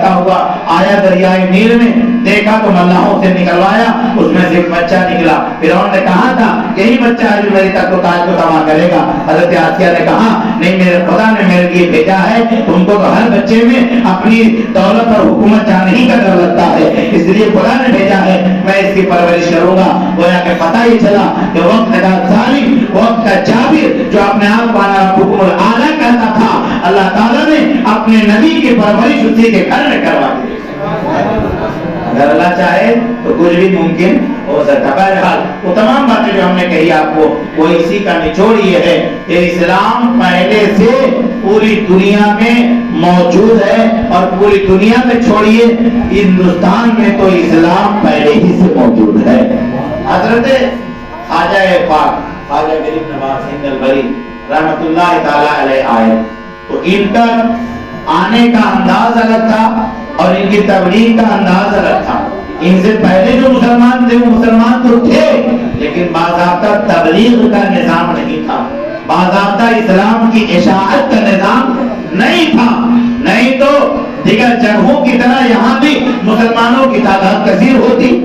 بہتا ہوا آیا دریائے نیل میں، دیکھا تو ملاحوں سے نکلوایا، اس میں سے ایک بچہ نکلا۔ فرعون نے کہا تھا یہی بچہ ہے جو میری تخت و تاج کو تباہ کرے گا۔ حضرت آسیہ نے کہا نہیں، میرے خدا نے میرے لیے بھیجا ہے، تم کو تو ہر بچے میں اپنی دولت اور حکومت جانے ہی کا ڈر لگتا ہے، اس لیے خدا نے بھیجا ہے، میں اس کی پرورش کروں گا۔ گویا کہ پتہ ہی چلا کہ وقت کا ظالم، وقت کا جابر جو اپنے آپ کو حکم الاعلیٰ کہتا تھا، اللہ تعالیٰ نے اپنے نبی کی پرورش اسی کے گھر میں کروا دی۔ اگر اللہ چاہے تو کچھ بھی ممکن ہو سکتا ہے۔ بہرحال وہ تمام باتیں جو ہم نے کہی آپ کو، وہ اسی کا نچوڑ یہ ہے کہ اسلام پہلے سے پوری دنیا میں موجود ہے، اور پوری دنیا میں چھوڑیے ہندوستان میں تو اسلام پہلے ہی سے موجود ہے۔ حضرت خواجہ پاک خواجہ غریب نواز ہندلبری رحمت اللہ تعالی علیہ آئے تو ان کا آنے کا انداز الگ تھا اور ان کی تبلیغ کا انداز الگ تھا۔ ان سے پہلے جو مسلمان تھے وہ مسلمان تو تھے، لیکن باضابطہ تبلیغ کا نظام نہیں تھا، باضابطہ اسلام کی اشاعت کا نظام نہیں تھا، نہیں تو دیگر جگہوں کی طرح یہاں بھی مسلمانوں کی تعداد کثیر ہوتی۔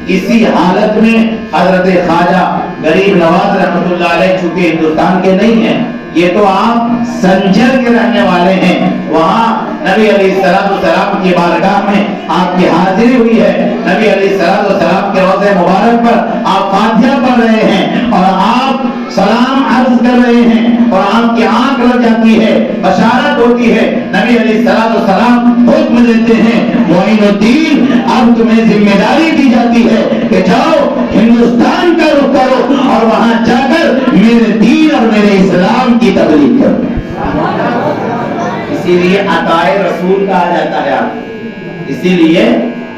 اسی حالت میں حضرت خواجہ غریب نواز رحمۃ اللہ علیہ چونکہ ہندوستان کے نہیں ہیں، یہ تو آپ سنجر کے رہنے والے ہیں، وہاں نبی علیہ السلام کی بارگاہ میں آپ کی حاضری ہوئی ہے، نبی علیہ السلام کے روضہ مبارک پر آپ فاتحہ پڑھ رہے ہیں اور آپ سلام عرض کر رہے ہیں اور آپ کی آنکھ لگ جاتی ہے، بشارت ہوتی ہے، نبی علیہ السلام حکم دیتے ہیں معین الدین اب تمہیں ذمہ داری دی جاتی ہے کہ جاؤ ہندوستان کا رخ کرو اور وہاں جا کر میرے دین اور میرے اسلام کی تبلیغ کرو۔ اسی لیے عطائے رسول کہا جاتا ہے آپ کو، اسی لیے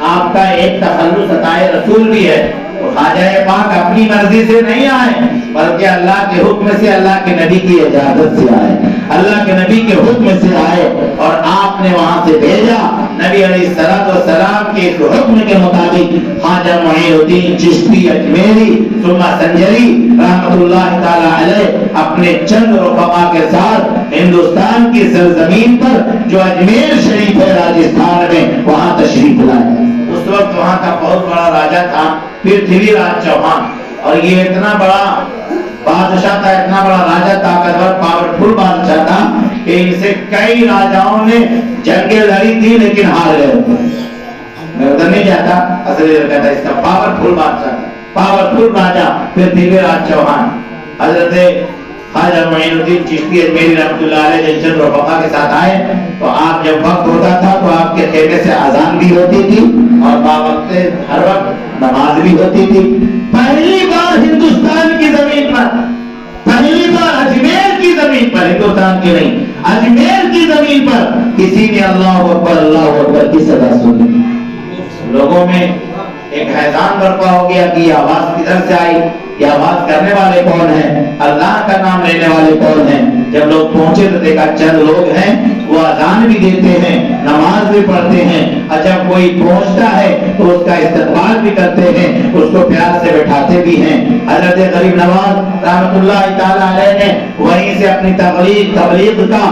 آپ کا ایک تخلص عطائے رسول بھی ہے۔ خواجہ پاک اپنی مرضی سے نہیں آئے بلکہ اللہ کے حکم سے، اللہ کے نبی کی اجازت سے آئے، اللہ کے نبی کے حکم سے آئے اور آپ نے وہاں سے بھیجا۔ نبی علیہ السلام کے حکم کے مطابق خواجہ معین الدین چشتی اجمیری ثم سنجری رحمت اللہ تعالی علیہ اپنے چند رفقا کے ساتھ ہندوستان کی سرزمین پر جو اجمیر شریف ہے راجستھان میں، وہاں تشریف لائے۔ اس وقت وہاں کا بہت بڑا راجا تھا پرتھوی راج چوہان، اور یہ اتنا بڑا بادشاہ تھا، اتنا بڑا راجا، طاقتور پاورفل بادشاہ تھا کہ ان سے کئی راجاؤں نے جنگیں لڑی تھی لیکن ہار گئے۔ میں ادھر نہیں جاتا، اصل کہتا اس کا پاورفل بادشاہ تھا، پاورفل راجا پرتھوی راج چوہان۔ حضرت خواجہ معین الدین چشتی اجمیری رحمۃ اللہ علیہ جن چند رفقا کے ساتھ آئے تو آپ جب وقت ہوتا تھا تو آپ کے خیمے سے اذان بھی ہوتی تھی اور باوقت ہر وقت نماز بھی ہوتی تھی۔ پہلی بار ہندوستان کی زمین پر، پہلی بار اجمیر کی زمین پر، ہندوستان کی نہیں اجمیر کی زمین پر کسی نے اللہ اکبر کی صدا سنی۔ لوگوں میں ایک حیران برپا ہو گیا کہ یہ آواز کدھر سے آئی، یہ آواز کرنے والے کون ہیں، اللہ کا نام لینے والے کون ہیں۔ جب لوگ پہنچے تو دیکھا چند لوگ ہیں، وہ اذان بھی دیتے ہیں، نماز بھی پڑھتے ہیں، اور جب کوئی پہنچتا ہے تو اس کا استقبال بھی کرتے ہیں، اس کو پیار سے بٹھاتے بھی ہیں۔ حضرت غریب نواز رحمۃ اللہ تعالی علیہ نے وہیں سے اپنی تبلیغ کا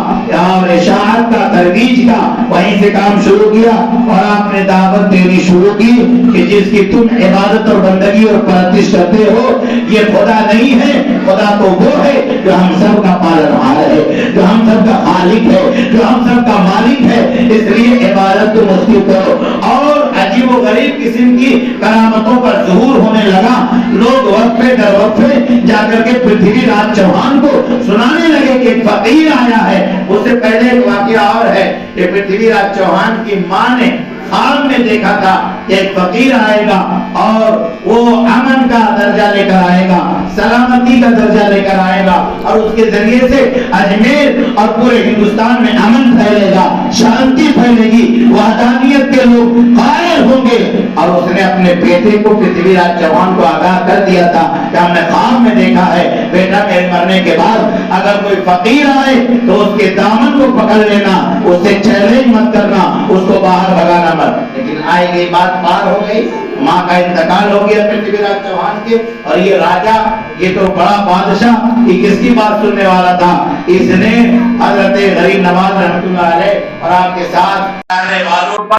اور اشاعت کا، ترویج کا وہیں سے کام شروع کیا اور آپ نے دعوت دینی شروع کی کہ جس کی تم عبادت اور بندگی اور پرستش کرتے ہو یہ خدا نہیں ہے، خدا تو وہ ہے جو ہم سب کا پالنہار ہے، جو ہم سب کا خالق ہے، جو ہم سب کا مالک ہے، اس لیے عبادت تم اس کی کرو۔ اور عجیب و غریب قسم کی کرامتوں پر ظہور ہونے لگا، لوگ وقفے در وقفے جا کر کے پرتھوی راج چوہان کو سنانے لگے کہ ایک فقیر آیا ہے۔ اس سے پہلے ایک واقعہ اور ہے کہ پرتھوی راج چوہان کی ماں نے خواب میں دیکھا تھا کہ ایک فقیر آئے گا اور وہ امن کا درجہ لے کر آئے گا، سلامتی کا درجہ لے کر آئے گا، اور اس کے ذریعے سے اجمیر اور پورے ہندوستان میں امن پھیلے گا، شانتی پھیلے گی، وحدانیت کے لوگ قائل ہوں گے۔ اور اس نے اپنے بیٹے کو پرتھوی راج چوہان کو آگاہ کر دیا تھا کہ ہم نے خواب میں دیکھا ہے بیٹا میرے مرنے کے بعد اگر کوئی فقیر آئے تو اس کے دامن کو پکڑ لینا، اس سے چیلنج مت کرنا، اس کو باہر بھگانا مت۔ لیکن آئی گئی بات پار ہو گئی، ماں کا انتقال ہو گیا پرتھوی راج چوہان کے، اور یہ راجا، یہ تو بڑا بادشاہ، یہ کس کی بات سننے والا تھا؟ اس نے حضرت غریب نواز رحمۃ اللہ علیہ اور آپ کے ساتھ آنے والوں پر